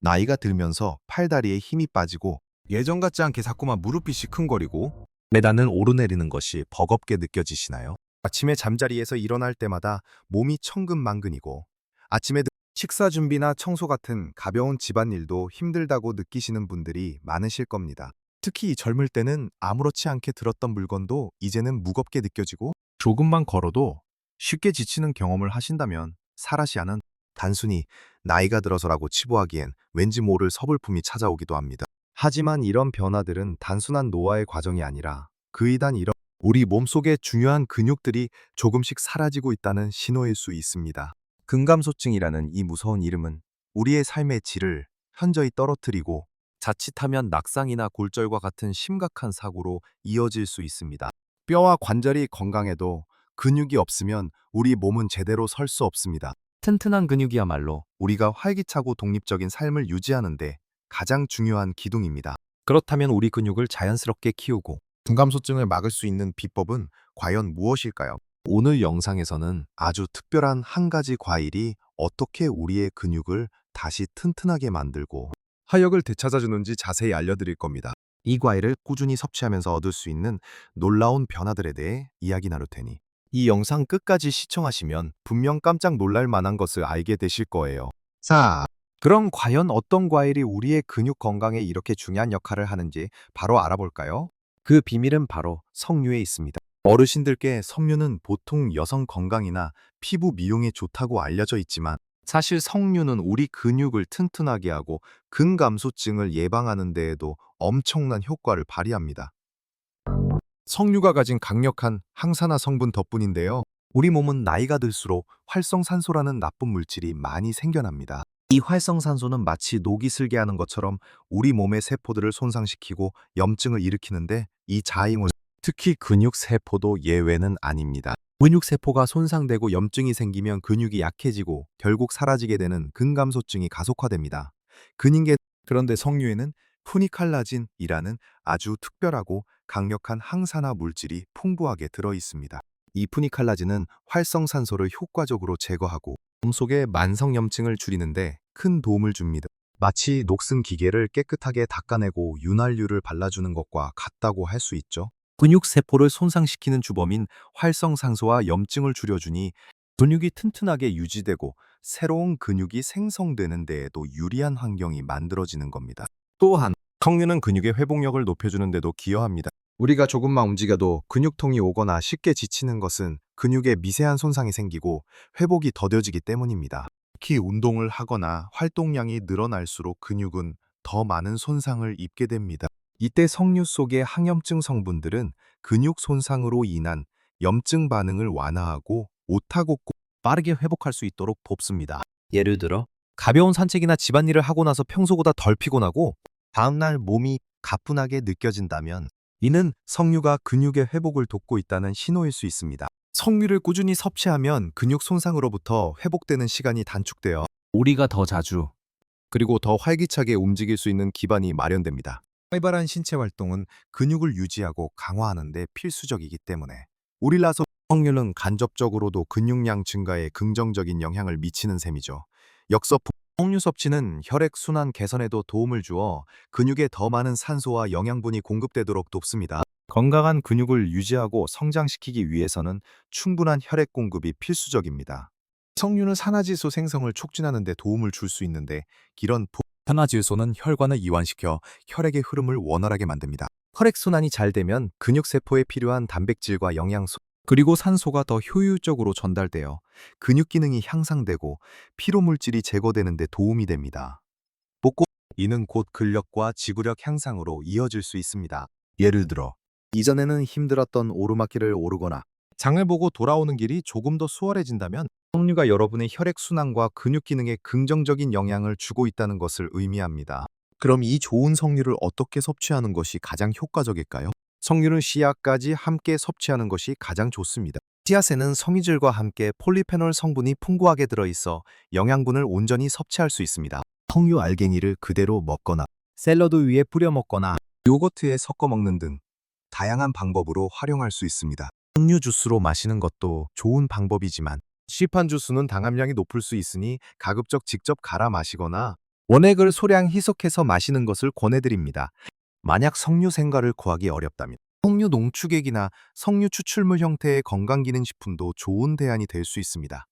나이가 들면서 팔다리에 힘이 빠지고 예전 같지 않게 자꾸만 무릎이 시큰거리고 매단은 오르내리는 것이 버겁게 느껴지시나요? 아침에 잠자리에서 일어날 때마다 몸이 천근만근이고 아침에 식사 준비나 청소 같은 가벼운 집안일도 힘들다고 느끼시는 분들이 많으실 겁니다. 특히 젊을 때는 아무렇지 않게 들었던 물건도 이제는 무겁게 느껴지고 조금만 걸어도 쉽게 지치는 경험을 하신다면 사라시아는 단순히 나이가 들어서라고 치부하기엔 왠지 모를 서글픔이 찾아오기도 합니다. 하지만 이런 변화들은 단순한 노화의 과정이 아니라 그이단 이런 우리 몸속의 중요한 근육들이 조금씩 사라지고 있다는 신호일 수 있습니다. 근감소증이라는 이 무서운 이름은 우리의 삶의 질을 현저히 떨어뜨리고 자칫하면 낙상이나 골절과 같은 심각한 사고로 이어질 수 있습니다. 뼈와 관절이 건강해도 근육이 없으면 우리 몸은 제대로 설 수 없습니다. 튼튼한 근육이야말로 우리가 활기차고 독립적인 삶을 유지하는데 가장 중요한 기둥입니다. 그렇다면 우리 근육을 자연스럽게 키우고 근감소증을 막을 수 있는 비법은 과연 무엇일까요? 오늘 영상에서는 아주 특별한 한 가지 과일이 어떻게 우리의 근육을 다시 튼튼하게 만들고 화력을 되찾아주는지 자세히 알려드릴 겁니다. 이 과일을 꾸준히 섭취하면서 얻을 수 있는 놀라운 변화들에 대해 이야기 나눌 테니 이 영상 끝까지 시청하시면 분명 깜짝 놀랄 만한 것을 알게 되실 거예요. 자, 그럼 과연 어떤 과일이 우리의 근육 건강에 이렇게 중요한 역할을 하는지 바로 알아볼까요? 그 비밀은 바로 석류에 있습니다. 어르신들께 석류는 보통 여성 건강이나 피부 미용에 좋다고 알려져 있지만 사실 석류는 우리 근육을 튼튼하게 하고 근감소증을 예방하는 데에도 엄청난 효과를 발휘합니다. 석류가 가진 강력한 항산화 성분 덕분인데요. 우리 몸은 나이가 들수록 활성산소라는 나쁜 물질이 많이 생겨납니다. 이 활성산소는 마치 녹이 슬게 하는 것처럼 우리 몸의 세포들을 손상시키고 염증을 일으키는데 이 자잉을 특히 근육세포도 예외는 아닙니다. 근육세포가 손상되고 염증이 생기면 근육이 약해지고 결국 사라지게 되는 근감소증이 가속화됩니다. 근인계 그런데 석류에는 푸니칼라진이라는 아주 특별하고 강력한 항산화 물질이 풍부하게 들어 있습니다. 이 푸니칼라진은 활성산소를 효과적으로 제거하고 몸속의 만성염증을 줄이는데 큰 도움을 줍니다. 마치 녹슨 기계를 깨끗하게 닦아내고 윤활유를 발라주는 것과 같다고 할 수 있죠. 근육세포를 손상시키는 주범인 활성산소와 염증을 줄여주니 근육이 튼튼하게 유지되고 새로운 근육이 생성되는 데에도 유리한 환경이 만들어지는 겁니다. 또한 석류는 근육의 회복력을 높여주는 데도 기여합니다. 우리가 조금만 움직여도 근육통이 오거나 쉽게 지치는 것은 근육에 미세한 손상이 생기고 회복이 더뎌지기 때문입니다. 특히 운동을 하거나 활동량이 늘어날수록 근육은 더 많은 손상을 입게 됩니다. 이때 석류 속의 항염증 성분들은 근육 손상으로 인한 염증 반응을 완화하고 오타고 빠르게 회복할 수 있도록 돕습니다. 예를 들어 가벼운 산책이나 집안일을 하고 나서 평소보다 덜 피곤하고 다음날 몸이 가뿐하게 느껴진다면 이는 석류가 근육의 회복을 돕고 있다는 신호일 수 있습니다. 석류를 꾸준히 섭취하면 근육 손상으로부터 회복되는 시간이 단축되어 우리가 더 자주 그리고 더 활기차게 움직일 수 있는 기반이 마련됩니다. 활발한 신체 활동은 근육을 유지하고 강화하는 데 필수적이기 때문에 우릴라서 석류는 간접적으로도 근육량 증가에 긍정적인 영향을 미치는 셈이죠. 역서품 석류 섭취는 혈액순환 개선에도 도움을 주어 근육에 더 많은 산소와 영양분이 공급되도록 돕습니다. 건강한 근육을 유지하고 성장시키기 위해서는 충분한 혈액 공급이 필수적입니다. 석류는 산화질소 생성을 촉진하는 데 도움을 줄 수 있는데 이런 산화질소는 혈관을 이완시켜 혈액의 흐름을 원활하게 만듭니다. 혈액순환이 잘 되면 근육세포에 필요한 단백질과 영양소 그리고 산소가 더 효율적으로 전달되어 근육 기능이 향상되고 피로물질이 제거되는 데 도움이 됩니다. 복고 이는 곧 근력과 지구력 향상으로 이어질 수 있습니다. 예를 들어 이전에는 힘들었던 오르막길을 오르거나 장을 보고 돌아오는 길이 조금 더 수월해진다면 석류가 여러분의 혈액순환과 근육 기능에 긍정적인 영향을 주고 있다는 것을 의미합니다. 그럼 이 좋은 석류를 어떻게 섭취하는 것이 가장 효과적일까요? 석류는 씨앗까지 함께 섭취하는 것이 가장 좋습니다. 씨앗에는 섬유질과 함께 폴리페놀 성분이 풍부하게 들어있어 영양분을 온전히 섭취할 수 있습니다. 석류 알갱이를 그대로 먹거나 샐러드 위에 뿌려 먹거나 요거트에 섞어 먹는 등 다양한 방법으로 활용할 수 있습니다. 석류 주스로 마시는 것도 좋은 방법이지만 시판 주스는 당함량이 높을 수 있으니 가급적 직접 갈아 마시거나 원액을 소량 희석해서 마시는 것을 권해드립니다. 만약 석류 생과를 구하기 어렵다면 석류 농축액이나 석류 추출물 형태의 건강기능식품도 좋은 대안이 될 수 있습니다.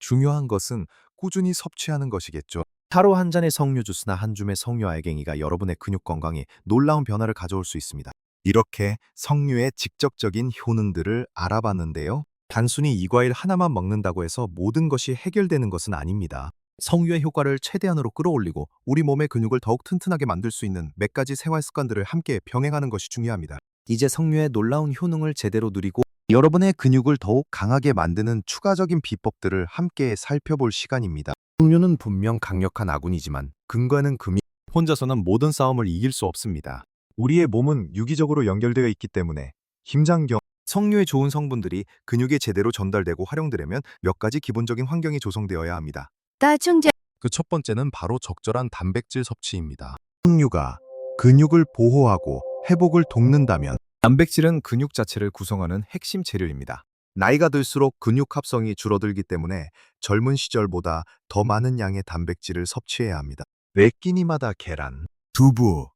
중요한 것은 꾸준히 섭취하는 것이겠죠. 하루 한 잔의 석류 주스나 한 줌의 석류 알갱이가 여러분의 근육 건강에 놀라운 변화를 가져올 수 있습니다. 이렇게 석류의 직접적인 효능들을 알아봤는데요. 단순히 이 과일 하나만 먹는다고 해서 모든 것이 해결되는 것은 아닙니다. 석류의 효과를 최대한으로 끌어올리고 우리 몸의 근육을 더욱 튼튼하게 만들 수 있는 몇 가지 생활 습관들을 함께 병행하는 것이 중요합니다. 이제 석류의 놀라운 효능을 제대로 누리고 여러분의 근육을 더욱 강하게 만드는 추가적인 비법들을 함께 살펴볼 시간입니다. 석류는 분명 강력한 아군이지만 근거는 금이 혼자서는 모든 싸움을 이길 수 없습니다. 우리의 몸은 유기적으로 연결되어 있기 때문에 김장경 석류의 좋은 성분들이 근육에 제대로 전달되고 활용되려면 몇 가지 기본적인 환경이 조성되어야 합니다. 따충제 그 첫 번째는 바로 적절한 단백질 섭취입니다. 석류가 근육을 보호하고 회복을 돕는다면 단백질은 근육 자체를 구성하는 핵심 재료입니다. 나이가 들수록 근육 합성이 줄어들기 때문에 젊은 시절보다 더 많은 양의 단백질을 섭취해야 합니다. 매 끼니마다 계란, 두부,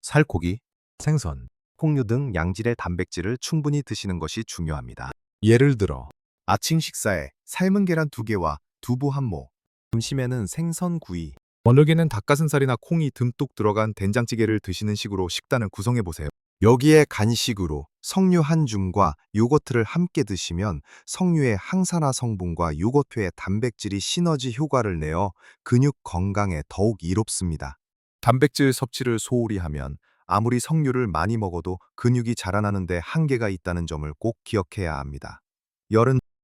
살코기, 생선, 콩류 등 양질의 단백질을 충분히 드시는 것이 중요합니다. 예를 들어 아침 식사에 삶은 계란 2개와 두부 1모, 점심에는 생선 구이, 저녁에는 닭가슴살이나 콩이 듬뿍 들어간 된장찌개를 드시는 식으로 식단을 구성해 보세요. 여기에 간식으로 석류 한 줌과 요거트를 함께 드시면 석류의 항산화 성분과 요거트의 단백질이 시너지 효과를 내어 근육 건강에 더욱 이롭습니다. 단백질 섭취를 소홀히 하면 아무리 석류를 많이 먹어도 근육이 자라나는데 한계가 있다는 점을 꼭 기억해야 합니다.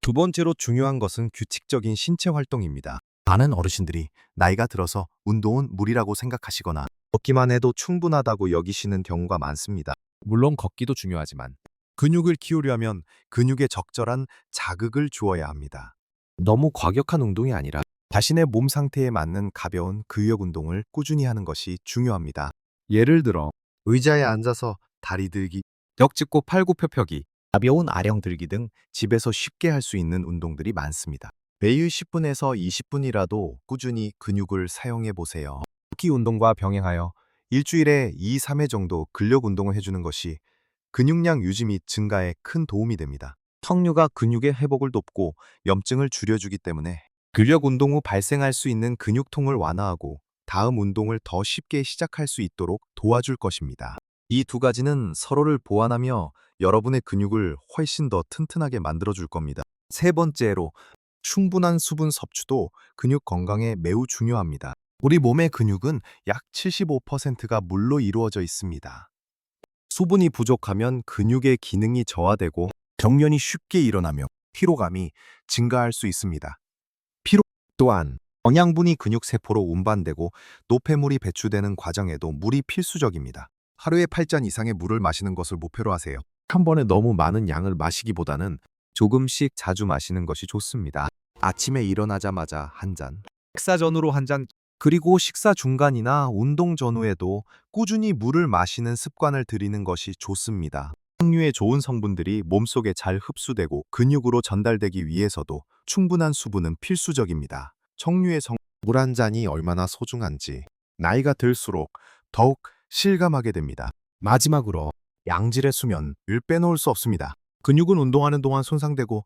두 번째로 중요한 것은 규칙적인 신체 활동입니다. 많은 어르신들이 나이가 들어서 운동은 무리라고 생각하시거나 걷기만 해도 충분하다고 여기시는 경우가 많습니다. 물론 걷기도 중요하지만 근육을 키우려면 근육에 적절한 자극을 주어야 합니다. 너무 과격한 운동이 아니라 자신의 몸 상태에 맞는 가벼운 근력 운동을 꾸준히 하는 것이 중요합니다. 예를 들어 의자에 앉아서 다리 들기, 벽 짚고 팔굽혀 펴기, 가벼운 아령 들기 등 집에서 쉽게 할 수 있는 운동들이 많습니다. 매일 10분에서 20분이라도 꾸준히 근육을 사용해 보세요. 걷기 운동과 병행하여 일주일에 2, 3회 정도 근력 운동을 해주는 것이 근육량 유지 및 증가에 큰 도움이 됩니다. 석류가 근육의 회복을 돕고 염증을 줄여주기 때문에 근력 운동 후 발생할 수 있는 근육통을 완화하고 다음 운동을 더 쉽게 시작할 수 있도록 도와줄 것입니다. 이 두 가지는 서로를 보완하며 여러분의 근육을 훨씬 더 튼튼하게 만들어줄 겁니다. 세 번째로 충분한 수분 섭취도 근육 건강에 매우 중요합니다. 우리 몸의 근육은 약 75%가 물로 이루어져 있습니다. 수분이 부족하면 근육의 기능이 저하되고 경련이 쉽게 일어나며 피로감이 증가할 수 있습니다. 피로 또한 영양분이 근육 세포로 운반되고 노폐물이 배출되는 과정에도 물이 필수적입니다. 하루에 8잔 이상의 물을 마시는 것을 목표로 하세요. 한 번에 너무 많은 양을 마시기보다는 조금씩 자주 마시는 것이 좋습니다. 아침에 일어나자마자 한 잔, 식사 전후로 한 잔, 그리고 식사 중간이나 운동 전후에도 꾸준히 물을 마시는 습관을 들이는 것이 좋습니다. 석류의 좋은 성분들이 몸속에 잘 흡수되고 근육으로 전달되기 위해서도 충분한 수분은 필수적입니다. 석류의 물 한 잔이 얼마나 소중한지 나이가 들수록 더욱 실감하게 됩니다. 마지막으로 양질의 수면을 빼놓을 수 없습니다. 근육은 운동하는 동안 손상되고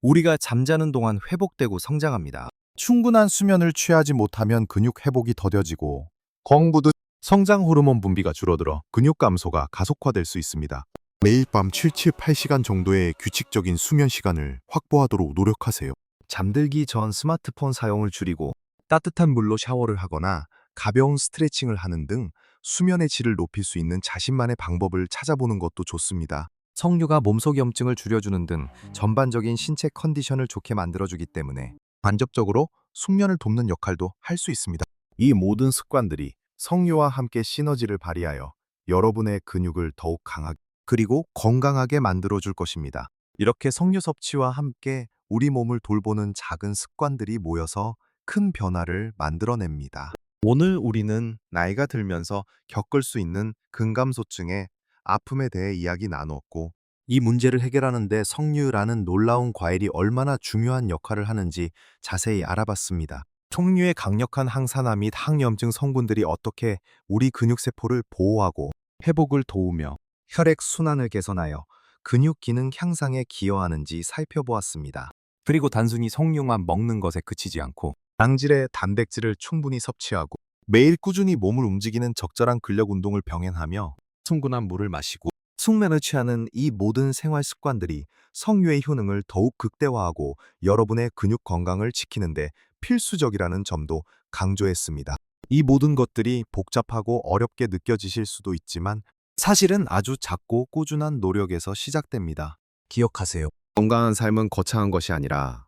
우리가 잠자는 동안 회복되고 성장합니다. 충분한 수면을 취하지 못하면 근육 회복이 더뎌지고 공부도 성장 호르몬 분비가 줄어들어 근육 감소가 가속화될 수 있습니다. 매일 밤 7-8시간 정도의 규칙적인 수면 시간을 확보하도록 노력하세요. 잠들기 전 스마트폰 사용을 줄이고 따뜻한 물로 샤워를 하거나 가벼운 스트레칭을 하는 등 수면의 질을 높일 수 있는 자신만의 방법을 찾아보는 것도 좋습니다. 석류가 몸속 염증을 줄여주는 등 전반적인 신체 컨디션을 좋게 만들어주기 때문에 간접적으로 숙면을 돕는 역할도 할 수 있습니다. 이 모든 습관들이 석류와 함께 시너지를 발휘하여 여러분의 근육을 더욱 강하게 그리고 건강하게 만들어줄 것입니다. 이렇게 석류 섭취와 함께 우리 몸을 돌보는 작은 습관들이 모여서 큰 변화를 만들어냅니다. 오늘 우리는 나이가 들면서 겪을 수 있는 근감소증의 아픔에 대해 이야기 나누었고, 이 문제를 해결하는 데 석류라는 놀라운 과일이 얼마나 중요한 역할을 하는지 자세히 알아봤습니다. 석류의 강력한 항산화 및 항염증 성분들이 어떻게 우리 근육세포를 보호하고 회복을 도우며 혈액 순환을 개선하여 근육 기능 향상에 기여하는지 살펴보았습니다. 그리고 단순히 석류만 먹는 것에 그치지 않고 양질의 단백질을 충분히 섭취하고 매일 꾸준히 몸을 움직이는 적절한 근력 운동을 병행하며 충분한 물을 마시고 숙면을 취하는 이 모든 생활 습관들이 석류의 효능을 더욱 극대화하고 여러분의 근육 건강을 지키는데 필수적이라는 점도 강조했습니다. 이 모든 것들이 복잡하고 어렵게 느껴지실 수도 있지만 사실은 아주 작고 꾸준한 노력에서 시작됩니다. 기억하세요. 건강한 삶은 거창한 것이 아니라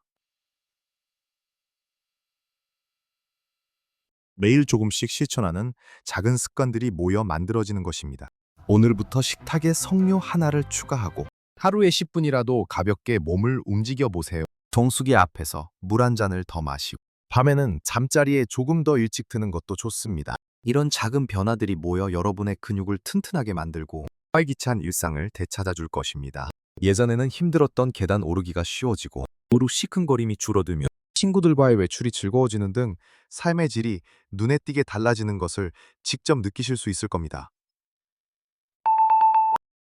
매일 조금씩 실천하는 작은 습관들이 모여 만들어지는 것입니다. 오늘부터 식탁에 석류 하나를 추가하고 하루에 10분이라도 가볍게 몸을 움직여 보세요. 정수기 앞에서 물 한 잔을 더 마시고 밤에는 잠자리에 조금 더 일찍 드는 것도 좋습니다. 이런 작은 변화들이 모여 여러분의 근육을 튼튼하게 만들고 활기찬 일상을 되찾아줄 것입니다. 예전에는 힘들었던 계단 오르기가 쉬워지고 무릎 시큰거림이 줄어들며 친구들과의 외출이 즐거워지는 등 삶의 질이 눈에 띄게 달라지는 것을 직접 느끼실 수 있을 겁니다.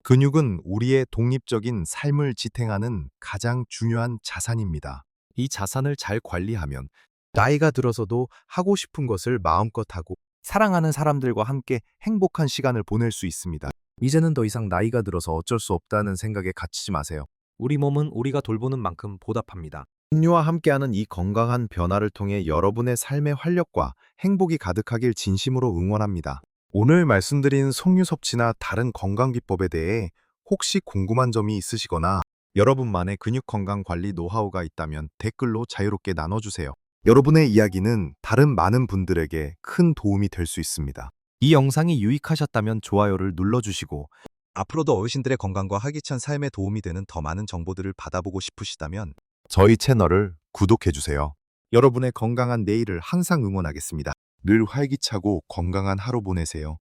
근육은 우리의 독립적인 삶을 지탱하는 가장 중요한 자산입니다. 이 자산을 잘 관리하면 나이가 들어서도 하고 싶은 것을 마음껏 하고 사랑하는 사람들과 함께 행복한 시간을 보낼 수 있습니다. 이제는 더 이상 나이가 들어서 어쩔 수 없다는 생각에 갇히지 마세요. 우리 몸은 우리가 돌보는 만큼 보답합니다. 석류와 함께하는 이 건강한 변화를 통해 여러분의 삶의 활력과 행복이 가득하길 진심으로 응원합니다. 오늘 말씀드린 석류 섭취나 다른 건강 기법에 대해 혹시 궁금한 점이 있으시거나 여러분만의 근육 건강 관리 노하우가 있다면 댓글로 자유롭게 나눠주세요. 여러분의 이야기는 다른 많은 분들에게 큰 도움이 될 수 있습니다. 이 영상이 유익하셨다면 좋아요를 눌러주시고 앞으로도 어르신들의 건강과 활기찬 삶에 도움이 되는 더 많은 정보들을 받아보고 싶으시다면 저희 채널을 구독해주세요. 여러분의 건강한 내일을 항상 응원하겠습니다. 늘 활기차고 건강한 하루 보내세요.